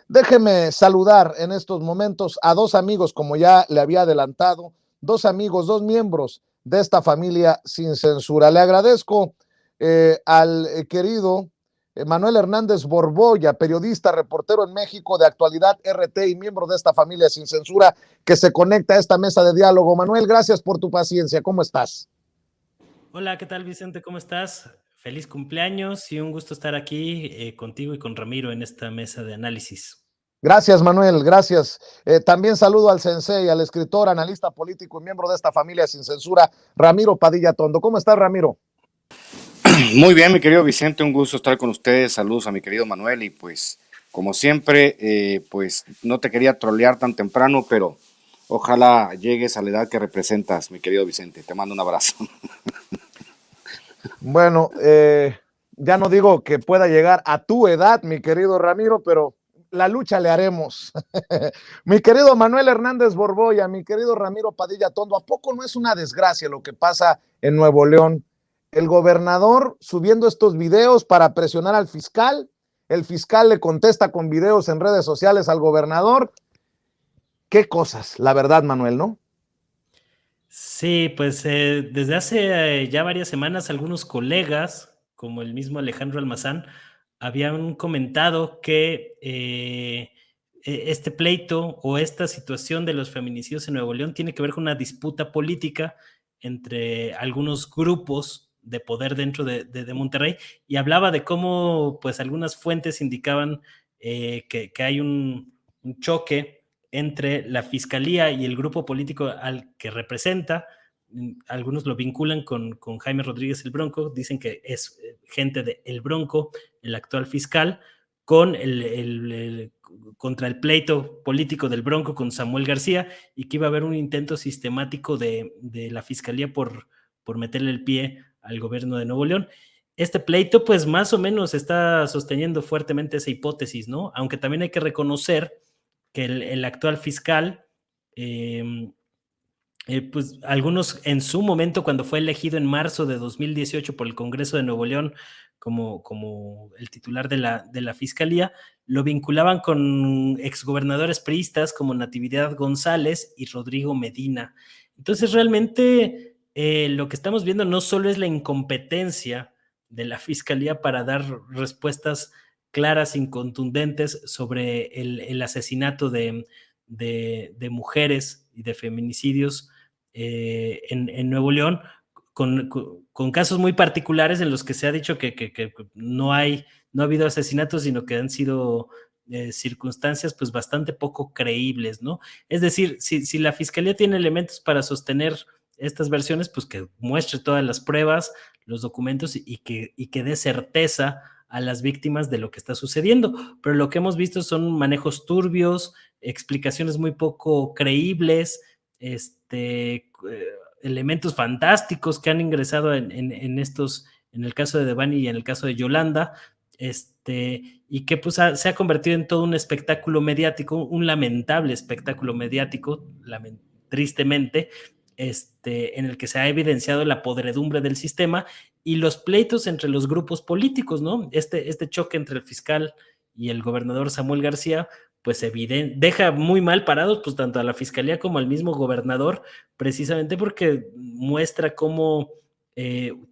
Déjeme saludar en estos momentos a dos amigos, como ya le había adelantado, dos amigos, dos miembros de esta familia sin censura. Le agradezco al querido Manuel Hernández Borboya, periodista, reportero en México de Actualidad RT y miembro de esta familia sin censura, que se conecta a esta mesa de diálogo. Manuel, gracias por tu paciencia. ¿Cómo estás? Hola, ¿qué tal, Vicente? ¿Cómo estás? Feliz cumpleaños y un gusto estar aquí contigo y con Ramiro en esta mesa de análisis. Gracias, Manuel, gracias. También saludo al sensei, al escritor, analista político y miembro de esta familia sin censura, Ramiro Padilla Tondo. ¿Cómo estás, Ramiro? Muy bien, mi querido Vicente, un gusto estar con ustedes. Saludos a mi querido Manuel y pues, como siempre, pues no te quería trolear tan temprano, pero ojalá llegues a la edad que representas, mi querido Vicente. Te mando un abrazo. Bueno, ya no digo que pueda llegar a tu edad, mi querido Ramiro, pero la lucha le haremos. Mi querido Manuel Hernández Borboya, mi querido Ramiro Padilla Tondo, ¿a poco no es una desgracia lo que pasa en Nuevo León? El gobernador subiendo estos videos para presionar al fiscal, el fiscal le contesta con videos en redes sociales al gobernador. Qué cosas, la verdad, Manuel, ¿no? Sí, pues desde hace ya varias semanas algunos colegas, como el mismo Alejandro Almazán, habían comentado que este pleito o esta situación de los feminicidios en Nuevo León tiene que ver con una disputa política entre algunos grupos de poder dentro de Monterrey, y hablaba de cómo pues algunas fuentes indicaban que hay un choque entre la fiscalía y el grupo político al que representa. Algunos lo vinculan con Jaime Rodríguez el Bronco, dicen que es gente de El Bronco, el actual fiscal, con contra el pleito político del Bronco con Samuel García, y que iba a haber un intento sistemático de la fiscalía por meterle el pie al gobierno de Nuevo León. Este pleito, pues más o menos está sosteniendo fuertemente esa hipótesis, ¿no? Aunque también hay que reconocer que el actual fiscal, pues algunos en su momento, cuando fue elegido en marzo de 2018 por el Congreso de Nuevo León como el titular de la fiscalía, lo vinculaban con exgobernadores priistas como Natividad González y Rodrigo Medina. Entonces, realmente lo que estamos viendo no solo es la incompetencia de la fiscalía para dar respuestas claras y contundentes sobre el asesinato de mujeres y de feminicidios en Nuevo León, con casos muy particulares en los que se ha dicho que no ha habido asesinatos, sino que han sido circunstancias pues bastante poco creíbles, ¿no? Es decir, si la fiscalía tiene elementos para sostener estas versiones, pues que muestre todas las pruebas, los documentos y que dé certeza a las víctimas de lo que está sucediendo. Pero lo que hemos visto son manejos turbios, explicaciones muy poco creíbles, elementos fantásticos que han ingresado en estos, en el caso de Devani y en el caso de Yolanda, y que pues se ha convertido en todo un espectáculo mediático, un lamentable espectáculo mediático, tristemente, en el que se ha evidenciado la podredumbre del sistema y los pleitos entre los grupos políticos, ¿no? Este choque entre el fiscal y el gobernador Samuel García, pues deja muy mal parados pues tanto a la fiscalía como al mismo gobernador, precisamente porque muestra cómo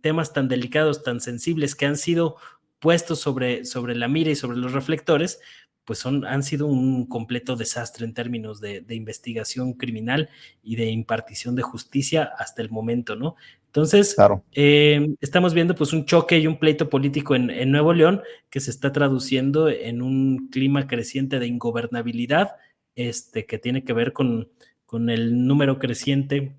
temas tan delicados, tan sensibles que han sido puestos sobre la mira y sobre los reflectores, pues han sido un completo desastre en términos de investigación criminal y de impartición de justicia hasta el momento, ¿no? Entonces, Claro. estamos viendo pues un choque y un pleito político en Nuevo León que se está traduciendo en un clima creciente de ingobernabilidad, que tiene que ver con el número creciente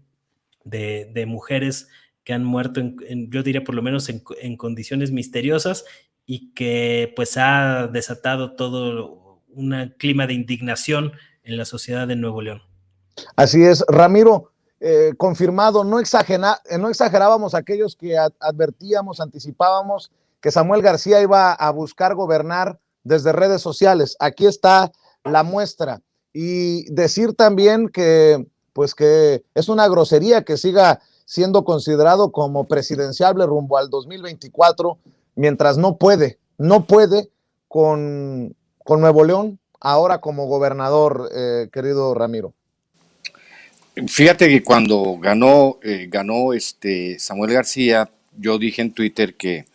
de mujeres que han muerto, yo diría por lo menos en condiciones misteriosas, y que pues ha desatado todo un clima de indignación en la sociedad de Nuevo León. Así es, Ramiro, confirmado, no exagerábamos aquellos que advertíamos, anticipábamos que Samuel García iba a buscar gobernar desde redes sociales. Aquí está la muestra. Y decir también que, pues que es una grosería que siga siendo considerado como presidenciable rumbo al 2024, mientras no puede con Nuevo León, ahora como gobernador, querido Ramiro? Fíjate que cuando ganó, Samuel García, yo dije en Twitter que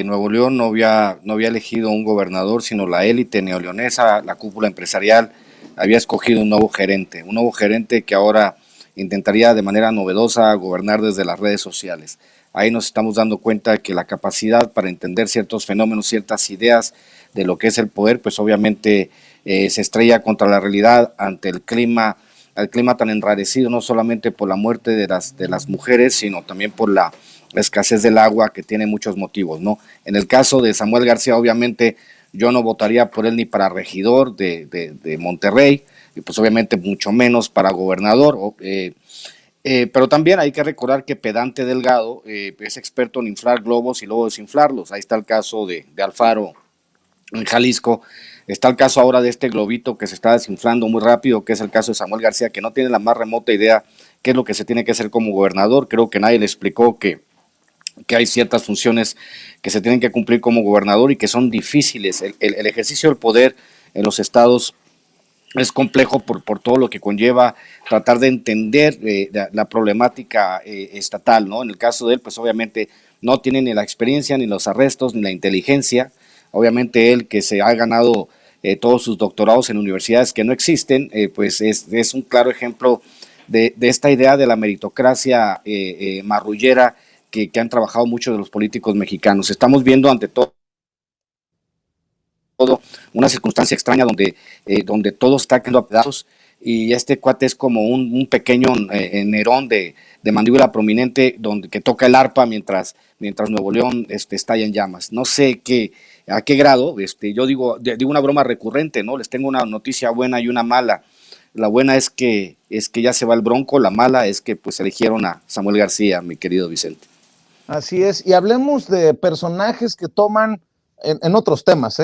Nuevo León no había elegido un gobernador, sino la élite neoleonesa, la cúpula empresarial, había escogido un nuevo gerente que ahora intentaría de manera novedosa gobernar desde las redes sociales. Ahí nos estamos dando cuenta que la capacidad para entender ciertos fenómenos, ciertas ideas de lo que es el poder, pues obviamente se estrella contra la realidad ante el clima tan enrarecido, no solamente por la muerte de las mujeres, sino también por la escasez del agua, que tiene muchos motivos, ¿no? En el caso de Samuel García, obviamente yo no votaría por él ni para regidor de Monterrey, y pues obviamente mucho menos para gobernador, pero también hay que recordar que Pedante Delgado es experto en inflar globos y luego desinflarlos. Ahí está el caso de Alfaro en Jalisco. Está el caso ahora de este globito que se está desinflando muy rápido, que es el caso de Samuel García, que no tiene la más remota idea qué es lo que se tiene que hacer como gobernador. Creo que nadie le explicó que hay ciertas funciones que se tienen que cumplir como gobernador y que son difíciles. El ejercicio del poder en los estados es complejo por todo lo que conlleva tratar de entender la problemática estatal, ¿no? En el caso de él, pues obviamente no tiene ni la experiencia, ni los arrestos, ni la inteligencia. Obviamente él, que se ha ganado todos sus doctorados en universidades que no existen, pues es un claro ejemplo de esta idea de la meritocracia marrullera que han trabajado muchos de los políticos mexicanos. Estamos viendo ante todo una circunstancia extraña donde todo está cayendo a pedazos, y este cuate es como un pequeño Nerón de mandíbula prominente que toca el arpa mientras Nuevo León estalla en llamas. No sé a qué grado, yo digo una broma recurrente, ¿no? Les tengo una noticia buena y una mala. La buena es que ya se va el Bronco, la mala es que pues eligieron a Samuel García, mi querido Vicente. Así es, y hablemos de personajes que toman, en otros temas,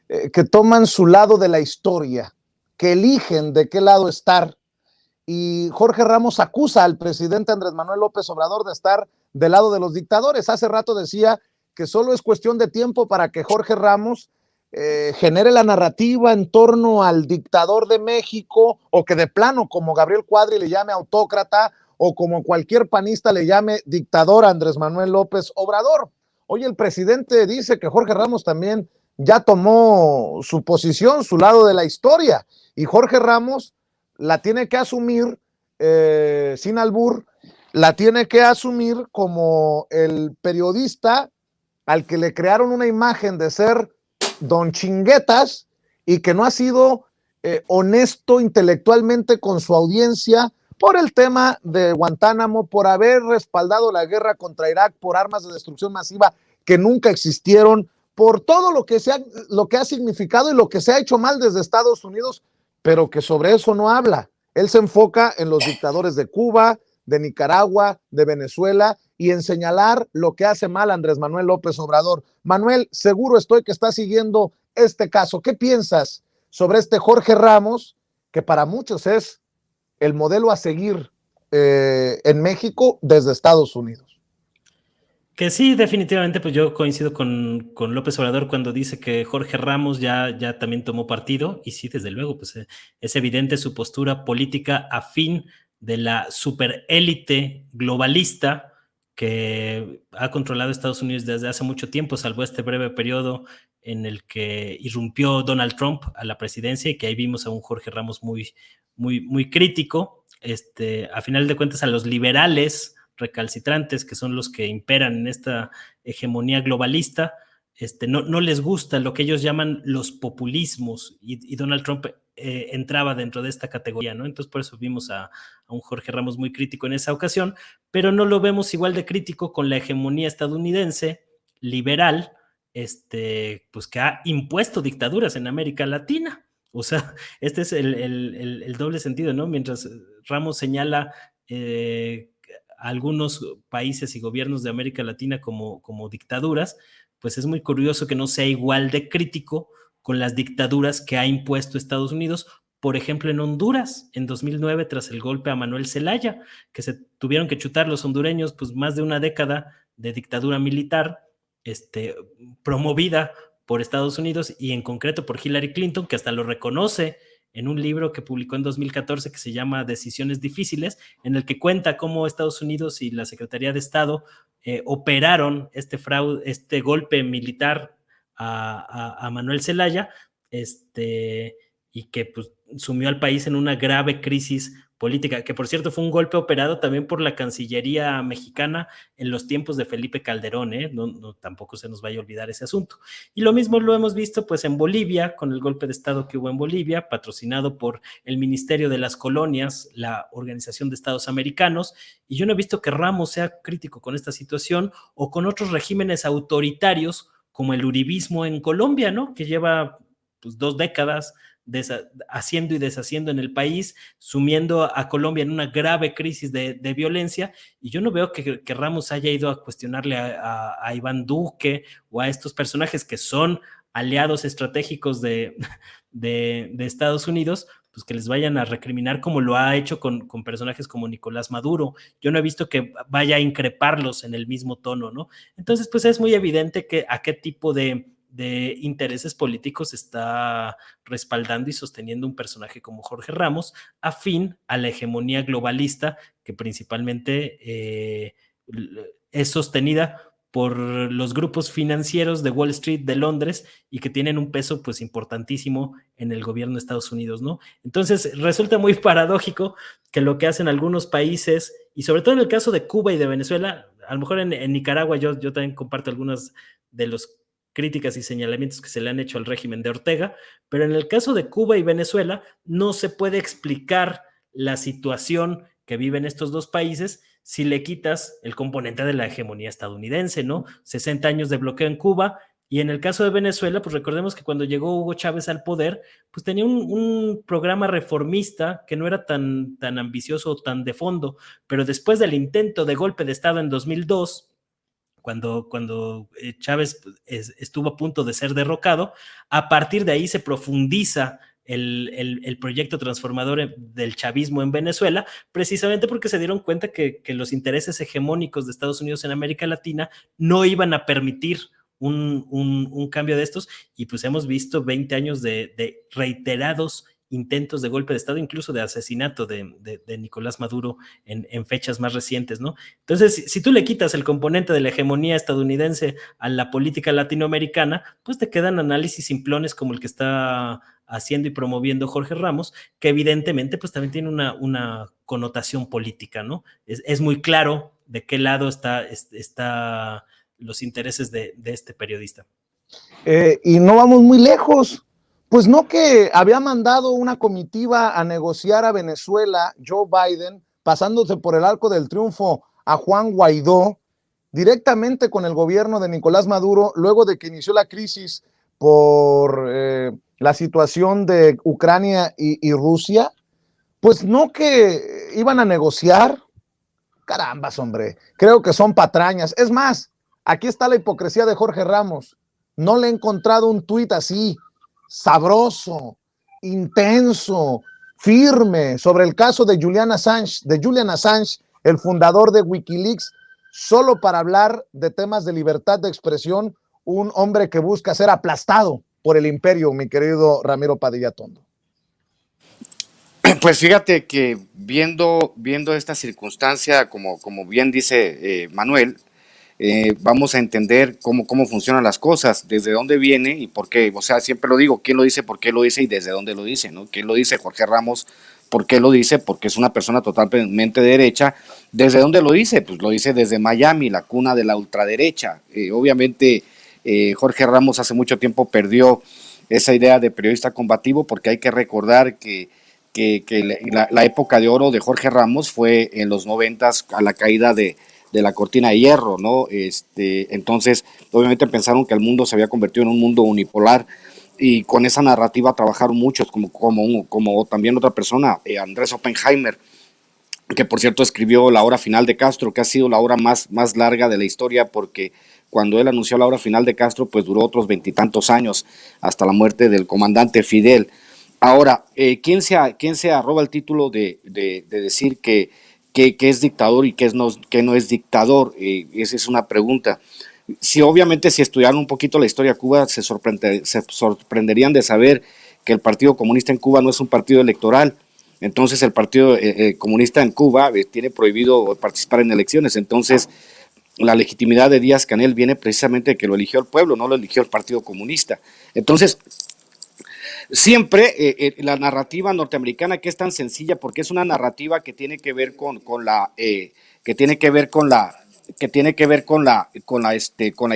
que toman su lado de la historia, que eligen de qué lado estar. Y Jorge Ramos acusa al presidente Andrés Manuel López Obrador de estar del lado de los dictadores. Hace rato decía que solo es cuestión de tiempo para que Jorge Ramos genere la narrativa en torno al dictador de México, o que de plano, como Gabriel Cuadri, le llame autócrata, o como cualquier panista le llame dictador a Andrés Manuel López Obrador. Hoy el presidente dice que Jorge Ramos también ya tomó su posición, su lado de la historia, y Jorge Ramos la tiene que asumir, sin albur, la tiene que asumir como el periodista al que le crearon una imagen de ser don chinguetas, y que no ha sido honesto intelectualmente con su audiencia por el tema de Guantánamo, por haber respaldado la guerra contra Irak, por armas de destrucción masiva que nunca existieron, por todo lo que ha significado y lo que se ha hecho mal desde Estados Unidos, pero que sobre eso no habla. Él se enfoca en los dictadores de Cuba, de Nicaragua, de Venezuela, y en señalar lo que hace mal Andrés Manuel López Obrador. Manuel, seguro estoy que está siguiendo este caso. ¿Qué piensas sobre este Jorge Ramos, que para muchos es el modelo a seguir en México desde Estados Unidos? Que sí, definitivamente, pues yo coincido con López Obrador cuando dice que Jorge Ramos ya también tomó partido, y sí, desde luego, pues es evidente su postura política afín de la superélite globalista que ha controlado Estados Unidos desde hace mucho tiempo, salvo este breve periodo en el que irrumpió Donald Trump a la presidencia, y que ahí vimos a un Jorge Ramos muy crítico. A final de cuentas, a los liberales recalcitrantes, que son los que imperan en esta hegemonía globalista, no les gusta lo que ellos llaman los populismos, y Donald Trump entraba dentro de esta categoría, ¿no? Entonces por eso vimos a un Jorge Ramos muy crítico en esa ocasión, pero no lo vemos igual de crítico con la hegemonía estadounidense liberal, pues que ha impuesto dictaduras en América Latina. O sea, este es el doble sentido, ¿no? Mientras Ramos señala algunos países y gobiernos de América Latina como dictaduras, pues es muy curioso que no sea igual de crítico con las dictaduras que ha impuesto Estados Unidos. Por ejemplo, en Honduras, en 2009, tras el golpe a Manuel Zelaya, que se tuvieron que chutar los hondureños pues más de una década de dictadura militar, promovida por Estados Unidos y en concreto por Hillary Clinton, que hasta lo reconoce en un libro que publicó en 2014 que se llama Decisiones Difíciles, en el que cuenta cómo Estados Unidos y la Secretaría de Estado operaron este golpe militar a Manuel Zelaya, y que pues, sumió al país en una grave crisis política, que por cierto fue un golpe operado también por la Cancillería mexicana en los tiempos de Felipe Calderón, no, tampoco se nos vaya a olvidar ese asunto. Y lo mismo lo hemos visto pues en Bolivia, con el golpe de Estado que hubo en Bolivia, patrocinado por el Ministerio de las Colonias, la Organización de Estados Americanos, y yo no he visto que Ramos sea crítico con esta situación o con otros regímenes autoritarios como el uribismo en Colombia, ¿no? Que lleva pues 2 décadas haciendo y deshaciendo en el país, sumiendo a Colombia en una grave crisis de violencia, y yo no veo que Ramos haya ido a cuestionarle a Iván Duque o a estos personajes que son aliados estratégicos de Estados Unidos, pues que les vayan a recriminar como lo ha hecho con personajes como Nicolás Maduro. Yo no he visto que vaya a increparlos en el mismo tono, ¿no? Entonces, pues es muy evidente que a qué tipo de intereses políticos está respaldando y sosteniendo un personaje como Jorge Ramos, afín a la hegemonía globalista que principalmente es sostenida por los grupos financieros de Wall Street de Londres y que tienen un peso pues importantísimo en el gobierno de Estados Unidos, ¿no? Entonces resulta muy paradójico que lo que hacen algunos países, y sobre todo en el caso de Cuba y de Venezuela, a lo mejor en Nicaragua yo también comparto algunas de los críticas y señalamientos que se le han hecho al régimen de Ortega, pero en el caso de Cuba y Venezuela no se puede explicar la situación que viven estos dos países si le quitas el componente de la hegemonía estadounidense, ¿no? 60 años de bloqueo en Cuba, y en el caso de Venezuela, pues recordemos que cuando llegó Hugo Chávez al poder, pues tenía un programa reformista que no era tan ambicioso o tan de fondo, pero después del intento de golpe de Estado en 2002, cuando Chávez estuvo a punto de ser derrocado, a partir de ahí se profundiza el proyecto transformador del chavismo en Venezuela, precisamente porque se dieron cuenta que los intereses hegemónicos de Estados Unidos en América Latina no iban a permitir un cambio de estos, y pues hemos visto 20 años de reiterados intentos de golpe de Estado, incluso de asesinato de Nicolás Maduro en fechas más recientes, ¿no? Entonces, si tú le quitas el componente de la hegemonía estadounidense a la política latinoamericana, pues te quedan análisis simplones como el que está haciendo y promoviendo Jorge Ramos, que evidentemente pues también tiene una connotación política, ¿no? Es muy claro de qué lado está los intereses de este periodista. Y no vamos muy lejos. Pues no, que había mandado una comitiva a negociar a Venezuela, Joe Biden, pasándose por el arco del triunfo a Juan Guaidó, directamente con el gobierno de Nicolás Maduro, luego de que inició la crisis por la situación de Ucrania y Rusia. Pues no, que iban a negociar. Carambas, hombre, creo que son patrañas. Es más, aquí está la hipocresía de Jorge Ramos. No le he encontrado un tuit así, sabroso, intenso, firme, sobre el caso de Julian Assange, el fundador de Wikileaks, solo para hablar de temas de libertad de expresión, un hombre que busca ser aplastado por el imperio, mi querido Ramiro Padilla Tondo. Pues fíjate que viendo esta circunstancia, como bien dice Manuel, vamos a entender cómo funcionan las cosas, desde dónde viene y por qué. O sea, siempre lo digo, quién lo dice, por qué lo dice y desde dónde lo dice, ¿no? ¿Quién lo dice? Jorge Ramos. ¿Por qué lo dice? Porque es una persona totalmente derecha. ¿Desde dónde lo dice? Pues lo dice desde Miami, la cuna de la ultraderecha. Obviamente, Jorge Ramos hace mucho tiempo perdió esa idea de periodista combativo, porque hay que recordar que la época de oro de Jorge Ramos fue en los 90s, a la caída de la cortina de hierro, ¿no? Entonces, obviamente pensaron que el mundo se había convertido en un mundo unipolar, y con esa narrativa trabajaron muchos, como también otra persona, Andrés Oppenheimer, que por cierto escribió La hora final de Castro, que ha sido la obra más larga de la historia, porque cuando él anunció la hora final de Castro, pues duró otros 20 y tantos años, hasta la muerte del comandante Fidel. Ahora, ¿quién se arroba el título de decir que es dictador y que no es dictador? Esa es una pregunta. Si obviamente si estudiaran un poquito la historia de Cuba, se sorprenderían de saber que el Partido Comunista en Cuba no es un partido electoral. Entonces el Partido Comunista en Cuba tiene prohibido participar en elecciones. Entonces la legitimidad de Díaz-Canel viene precisamente de que lo eligió el pueblo, no lo eligió el Partido Comunista. Entonces, siempre la narrativa norteamericana, que es tan sencilla, porque es una narrativa que tiene que ver con la que tiene que ver con la que tiene que ver con la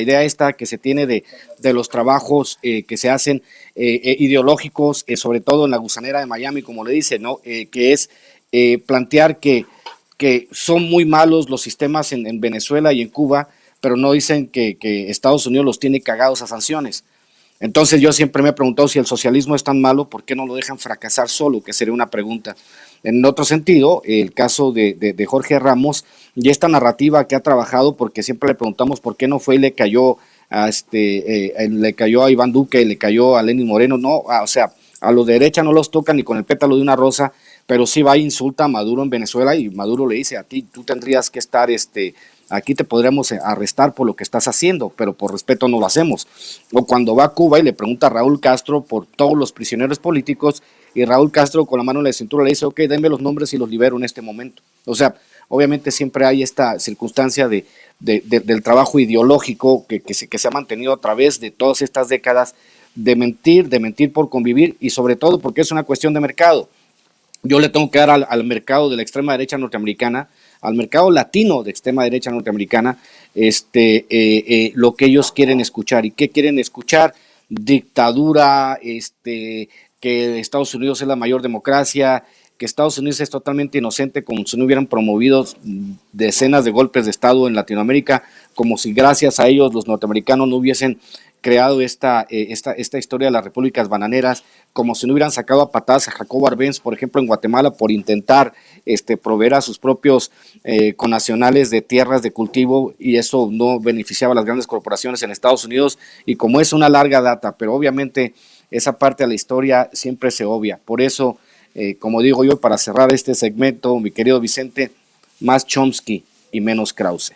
idea esta que se tiene de los trabajos que se hacen ideológicos, sobre todo en la gusanera de Miami, como le dicen, ¿no? Que es plantear que son muy malos los sistemas en Venezuela y en Cuba, pero no dicen que Estados Unidos los tiene cagados a sanciones. Entonces yo siempre me he preguntado si el socialismo es tan malo, ¿por qué no lo dejan fracasar solo? Que sería una pregunta. En otro sentido, el caso de Jorge Ramos y esta narrativa que ha trabajado, porque siempre le preguntamos por qué no fue y le cayó a Iván Duque, le cayó a Lenín Moreno, no, o sea, a los de derecha no los toca ni con el pétalo de una rosa, pero sí va e insulta a Maduro en Venezuela y Maduro le dice a ti, tú tendrías que estar aquí te podríamos arrestar por lo que estás haciendo, pero por respeto no lo hacemos. O cuando va a Cuba y le pregunta a Raúl Castro por todos los prisioneros políticos, y Raúl Castro con la mano en la cintura le dice, ok, denme los nombres y los libero en este momento. O sea, obviamente siempre hay esta circunstancia del trabajo ideológico que se ha mantenido a través de todas estas décadas de mentir por convivir y sobre todo porque es una cuestión de mercado. Yo le tengo que dar al mercado de la extrema derecha norteamericana, al mercado latino de extrema derecha norteamericana, lo que ellos quieren escuchar. ¿Y qué quieren escuchar? Dictadura, que Estados Unidos es la mayor democracia, que Estados Unidos es totalmente inocente, como si no hubieran promovido decenas de golpes de Estado en Latinoamérica, como si gracias a ellos los norteamericanos no hubiesen creado esta historia de las repúblicas bananeras, como si no hubieran sacado a patadas a Jacobo Arbenz, por ejemplo, en Guatemala, por intentar proveer a sus propios connacionales de tierras de cultivo, y eso no beneficiaba a las grandes corporaciones en Estados Unidos, y como es una larga data, pero obviamente esa parte de la historia siempre se obvia. Por eso, como digo yo, para cerrar este segmento, mi querido Vicente, más Chomsky y menos Krause.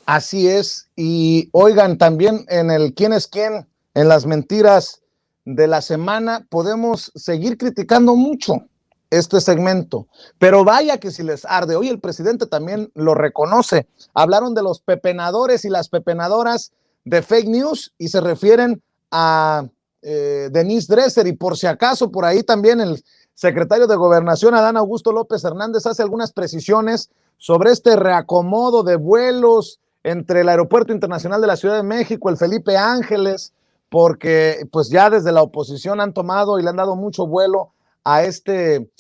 Así es, y oigan, también en el quién es quién, en las mentiras de la semana, podemos seguir criticando mucho este segmento, pero vaya que si les arde, hoy el presidente también lo reconoce, hablaron de los pepenadores y las pepenadoras de fake news y se refieren a Denise Dresser, y por si acaso por ahí también el secretario de Gobernación, Adán Augusto López Hernández, hace algunas precisiones sobre este reacomodo de vuelos entre el Aeropuerto Internacional de la Ciudad de México, el Felipe Ángeles, porque pues ya desde la oposición han tomado y le han dado mucho vuelo a este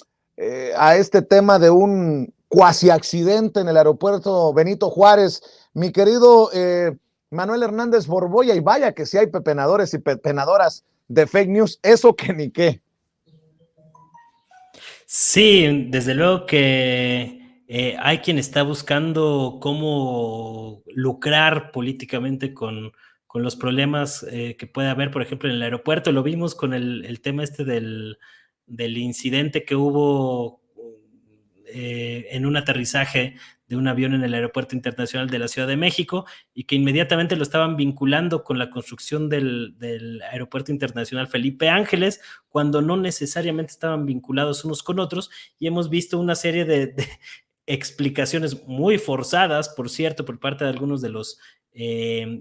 tema de un cuasi accidente en el aeropuerto Benito Juárez. Mi querido Manuel Hernández Borboya, y vaya que si hay pepenadores y pepenadoras de fake news, eso que ni qué. Sí, desde luego que hay quien está buscando cómo lucrar políticamente con los problemas que puede haber, por ejemplo, en el aeropuerto. Lo vimos con el tema del incidente que hubo en un aterrizaje de un avión en el Aeropuerto Internacional de la Ciudad de México, y que inmediatamente lo estaban vinculando con la construcción del Aeropuerto Internacional Felipe Ángeles, cuando no necesariamente estaban vinculados unos con otros, y hemos visto una serie de explicaciones muy forzadas, por cierto, por parte de algunos de los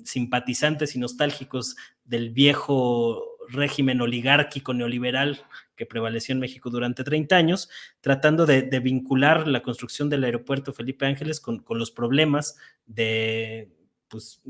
simpatizantes y nostálgicos del viejo régimen oligárquico neoliberal que prevaleció en México durante 30 años, tratando de vincular la construcción del aeropuerto Felipe Ángeles con los problemas de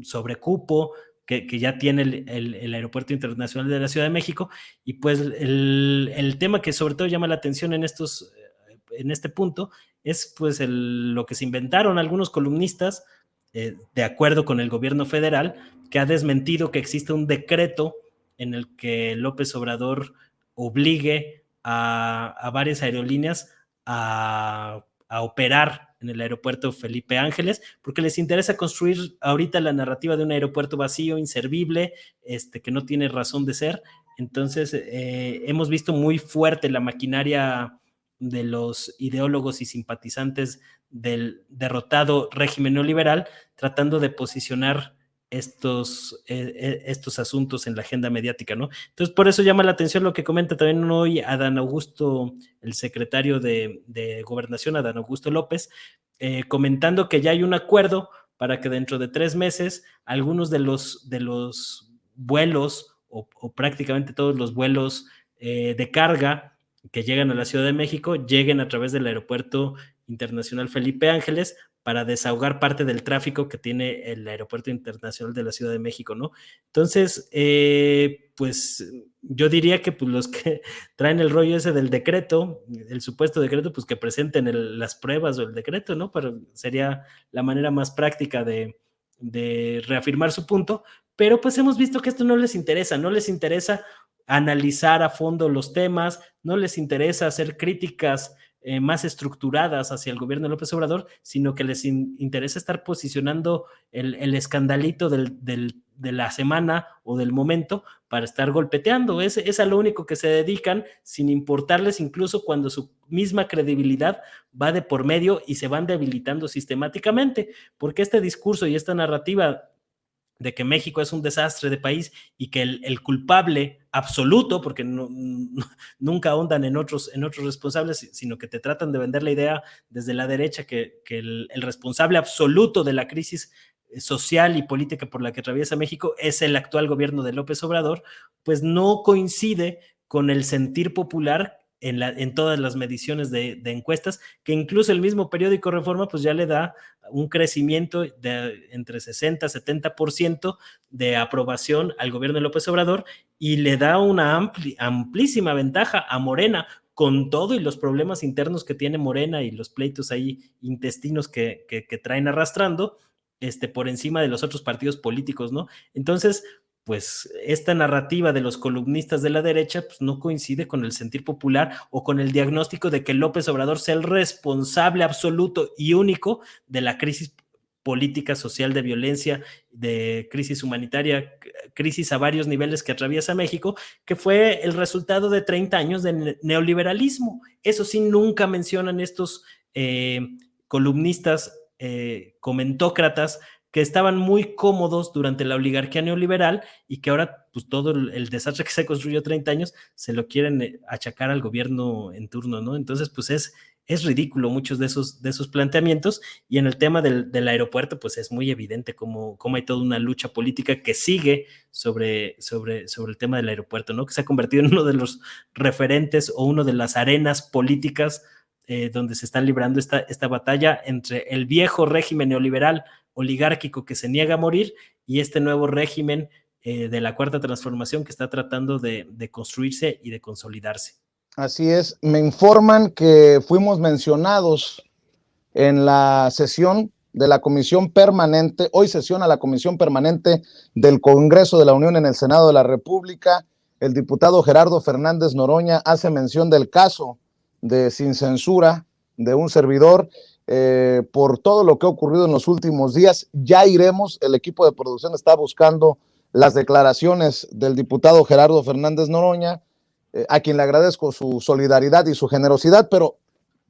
sobrecupo que ya tiene el Aeropuerto Internacional de la Ciudad de México. Y pues el tema que sobre todo llama la atención en este punto es pues lo que se inventaron algunos columnistas de acuerdo con el gobierno federal, que ha desmentido que existe un decreto en el que López Obrador obligue a varias aerolíneas a operar en el aeropuerto Felipe Ángeles, porque les interesa construir ahorita la narrativa de un aeropuerto vacío, inservible, que no tiene razón de ser. Entonces, hemos visto muy fuerte la maquinaria de los ideólogos y simpatizantes del derrotado régimen neoliberal, tratando de posicionar estos asuntos en la agenda mediática, ¿no? Entonces, por eso llama la atención lo que comenta también hoy Adán Augusto, el secretario de Gobernación, Adán Augusto López, comentando que ya hay un acuerdo para que dentro de 3 meses algunos de los vuelos o prácticamente todos los vuelos de carga que llegan a la Ciudad de México lleguen a través del Aeropuerto Internacional Felipe Ángeles para desahogar parte del tráfico que tiene el Aeropuerto Internacional de la Ciudad de México, ¿no? Entonces, pues yo diría que pues, los que traen el rollo ese del decreto, el supuesto decreto, pues que presenten las pruebas o el decreto, ¿no? Pero sería la manera más práctica de reafirmar su punto, pero pues hemos visto que esto no les interesa analizar a fondo los temas, no les interesa hacer críticas más estructuradas hacia el gobierno de López Obrador, sino que les interesa estar posicionando el escandalito de la semana o del momento para estar golpeteando. Es a lo único que se dedican, sin importarles incluso cuando su misma credibilidad va de por medio y se van debilitando sistemáticamente, porque este discurso y esta narrativa de que México es un desastre de país y que el culpable absoluto, porque nunca ahondan en otros responsables, sino que te tratan de vender la idea desde la derecha que el responsable absoluto de la crisis social y política por la que atraviesa México es el actual gobierno de López Obrador, pues no coincide con el sentir popular en todas las mediciones de encuestas, que incluso el mismo periódico Reforma pues ya le da un crecimiento de entre 60 y 70% de aprobación al gobierno de López Obrador y le da una amplísima ventaja a Morena, con todo y los problemas internos que tiene Morena y los pleitos ahí intestinos que traen arrastrando, por encima de los otros partidos políticos, ¿no? Entonces, pues esta narrativa de los columnistas de la derecha pues no coincide con el sentir popular o con el diagnóstico de que López Obrador sea el responsable absoluto y único de la crisis política, social, de violencia, de crisis humanitaria, crisis a varios niveles que atraviesa México, que fue el resultado de 30 años de neoliberalismo. Eso sí, nunca mencionan estos columnistas, comentócratas, que estaban muy cómodos durante la oligarquía neoliberal y que ahora pues todo el desastre que se construyó 30 años se lo quieren achacar al gobierno en turno, ¿no? Entonces pues es ridículo muchos de esos planteamientos, y en el tema del aeropuerto pues es muy evidente cómo hay toda una lucha política que sigue sobre el tema del aeropuerto, ¿no? Que se ha convertido en uno de los referentes o uno de las arenas políticas donde se está librando esta batalla entre el viejo régimen neoliberal oligárquico que se niega a morir y este nuevo régimen de la Cuarta Transformación que está tratando de construirse y de consolidarse. Así es, me informan que fuimos mencionados en la sesión de la Comisión Permanente, hoy sesiona la Comisión Permanente del Congreso de la Unión en el Senado de la República. El diputado Gerardo Fernández Noroña hace mención del caso de Sin Censura de un servidor, por todo lo que ha ocurrido en los últimos días. Ya iremos, el equipo de producción está buscando las declaraciones del diputado Gerardo Fernández Noroña, a quien le agradezco su solidaridad y su generosidad, pero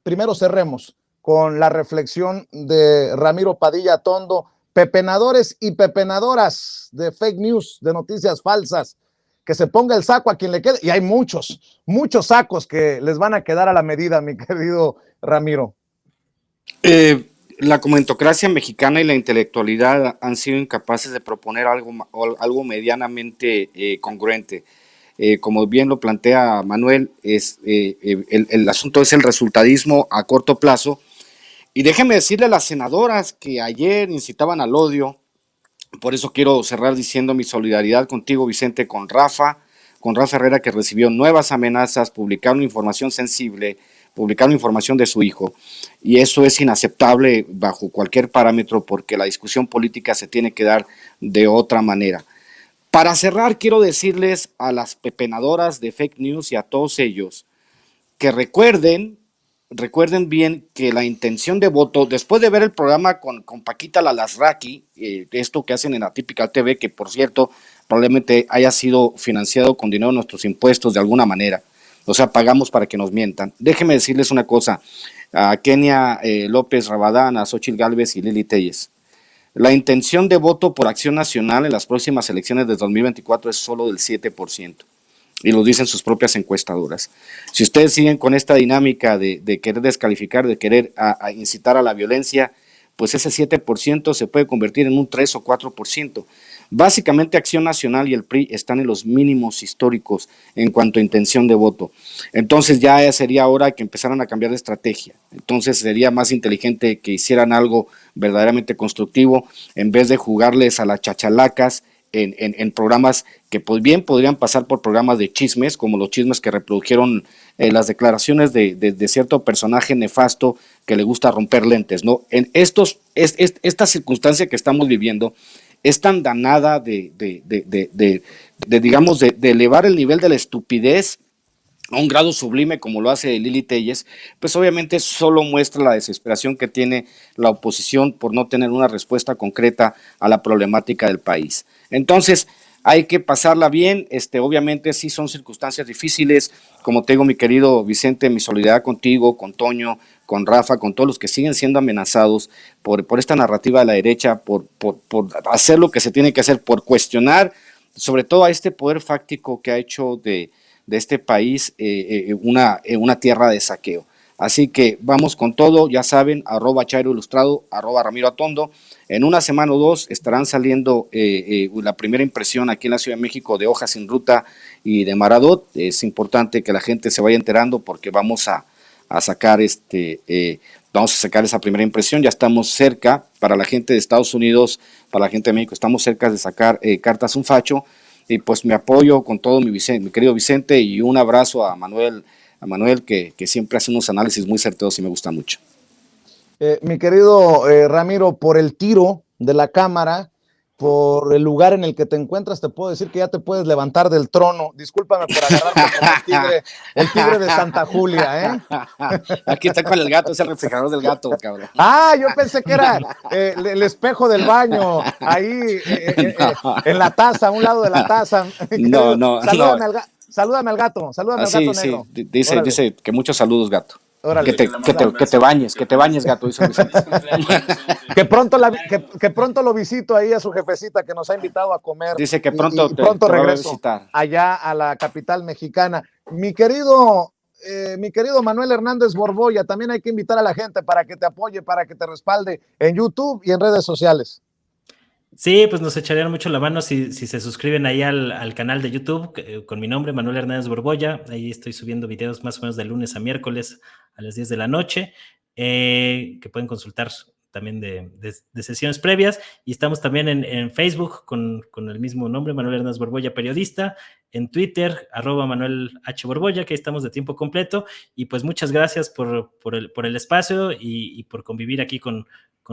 primero cerremos con la reflexión de Ramiro Padilla Tondo, pepenadores y pepenadoras de fake news, de noticias falsas, que se ponga el saco a quien le quede, y hay muchos sacos que les van a quedar a la medida, mi querido Ramiro. La comentocracia mexicana y la intelectualidad han sido incapaces de proponer algo medianamente congruente. Como bien lo plantea Manuel, el asunto es el resultadismo a corto plazo. Y déjenme decirle a las senadoras que ayer incitaban al odio, por eso quiero cerrar diciendo mi solidaridad contigo, Vicente, con Rafa Herrera, que recibió nuevas amenazas, publicaron información sensible, publicaron información de su hijo, y eso es inaceptable bajo cualquier parámetro, porque la discusión política se tiene que dar de otra manera. Para cerrar, quiero decirles a las pepenadoras de fake news y a todos ellos que recuerden bien que la intención de voto, después de ver el programa con Paquita Lalasraqui, esto que hacen en Atypical TV, que por cierto probablemente haya sido financiado con dinero de nuestros impuestos de alguna manera, o sea, pagamos para que nos mientan. Déjenme decirles una cosa, a Kenia López Rabadán, a Xochitl Gálvez y Lili Telles. La intención de voto por Acción Nacional en las próximas elecciones de 2024 es solo del 7%. Y lo dicen sus propias encuestadoras. Si ustedes siguen con esta dinámica de querer descalificar, de querer a incitar a la violencia, pues ese 7% se puede convertir en un 3 o 4%. Básicamente Acción Nacional y el PRI están en los mínimos históricos en cuanto a intención de voto. Entonces ya sería hora que empezaran a cambiar de estrategia. Entonces sería más inteligente que hicieran algo verdaderamente constructivo en vez de jugarles a las chachalacas en programas que pues bien podrían pasar por programas de chismes, como los chismes que reprodujeron las declaraciones de cierto personaje nefasto que le gusta romper lentes, ¿no? Esta circunstancia que estamos viviendo es tan danada de elevar el nivel de la estupidez a un grado sublime como lo hace Lili Téllez, pues obviamente solo muestra la desesperación que tiene la oposición por no tener una respuesta concreta a la problemática del país. Entonces, hay que pasarla bien, obviamente sí son circunstancias difíciles, como te digo, mi querido Vicente, mi solidaridad contigo, con Toño, con Rafa, con todos los que siguen siendo amenazados por esta narrativa de la derecha, por hacer lo que se tiene que hacer, por cuestionar sobre todo a este poder fáctico que ha hecho de este país una tierra de saqueo. Así que vamos con todo, ya saben, @ChairoIlustrado, @Ramiro Atondo. En una semana o dos estarán saliendo la primera impresión aquí en la Ciudad de México de Hojas sin Ruta y de Maradot. Es importante que la gente se vaya enterando porque vamos a sacar esa primera impresión. Ya estamos cerca, para la gente de Estados Unidos, para la gente de México, estamos cerca de sacar Cartas un Facho. Y pues me apoyo con todo mi querido Vicente, y un abrazo a Manuel que siempre hace unos análisis muy certeros y me gusta mucho. Mi querido Ramiro, por el tiro de la cámara, por el lugar en el que te encuentras, te puedo decir que ya te puedes levantar del trono. Discúlpame por agarrarte como el tigre de Santa Julia, Aquí está con el gato, es el refrigerador del gato, cabrón. Yo pensé que era el espejo del baño, ahí en la taza, a un lado de la taza. No. Salúdame al gato, salúdame al gato negro. Sí, dice que muchos saludos, gato. Órale. Que te bañes, gato, dice Vicente. que pronto lo visito ahí a su jefecita que nos ha invitado a comer. Dice que pronto te regreso a visitar allá a la capital mexicana. Mi querido Manuel Hernández Borboya, también hay que invitar a la gente para que te apoye, para que te respalde en YouTube y en redes sociales. Sí, pues nos echarían mucho la mano si se suscriben ahí al canal de YouTube con mi nombre, Manuel Hernández Borboya. Ahí estoy subiendo videos más o menos de lunes a miércoles a las 10 de la noche, que pueden consultar también de sesiones previas. Y estamos también en Facebook con el mismo nombre, Manuel Hernández Borboya, periodista. En Twitter, @Manuel H. Borboya, que ahí estamos de tiempo completo. Y pues muchas gracias por el espacio y por convivir aquí con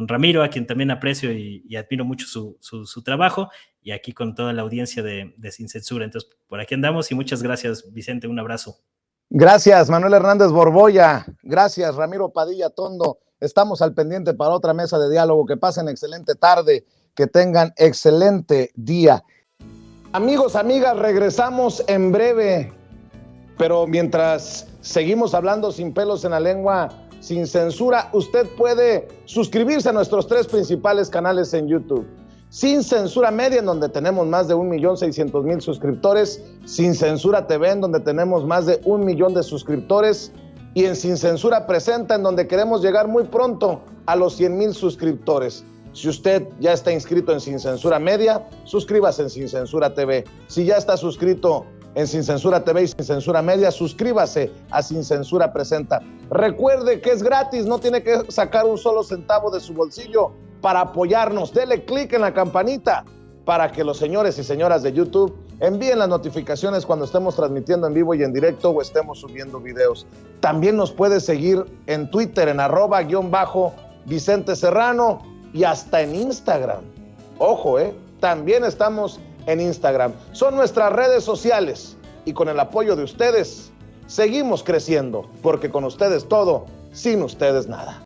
Ramiro, a quien también aprecio y admiro mucho su trabajo, y aquí con toda la audiencia de Sin Censura. Entonces, por aquí andamos y muchas gracias, Vicente, un abrazo. Gracias, Manuel Hernández Borboya. Gracias, Ramiro Padilla Tondo. Estamos al pendiente para otra mesa de diálogo. Que pasen excelente tarde, que tengan excelente día. Amigos, amigas, regresamos en breve, pero mientras seguimos hablando sin pelos en la lengua, sin censura, usted puede suscribirse a nuestros 3 principales canales en YouTube. Sin Censura Media, en donde tenemos más de 1,600,000 suscriptores. Sin Censura TV, en donde tenemos más de 1 millón de suscriptores. Y en Sin Censura Presenta, en donde queremos llegar muy pronto a los 100,000 suscriptores. Si usted ya está inscrito en Sin Censura Media, suscríbase en Sin Censura TV. Si ya está suscrito en Sin Censura TV y Sin Censura Media, suscríbase a Sin Censura Presenta. Recuerde que es gratis, no tiene que sacar un solo centavo de su bolsillo para apoyarnos. Dele clic en la campanita para que los señores y señoras de YouTube envíen las notificaciones cuando estemos transmitiendo en vivo y en directo o estemos subiendo videos. También nos puede seguir en Twitter en @Vicente Serrano y hasta en Instagram. Ojo, también estamos en Instagram. Son nuestras redes sociales y con el apoyo de ustedes seguimos creciendo, porque con ustedes todo, sin ustedes nada.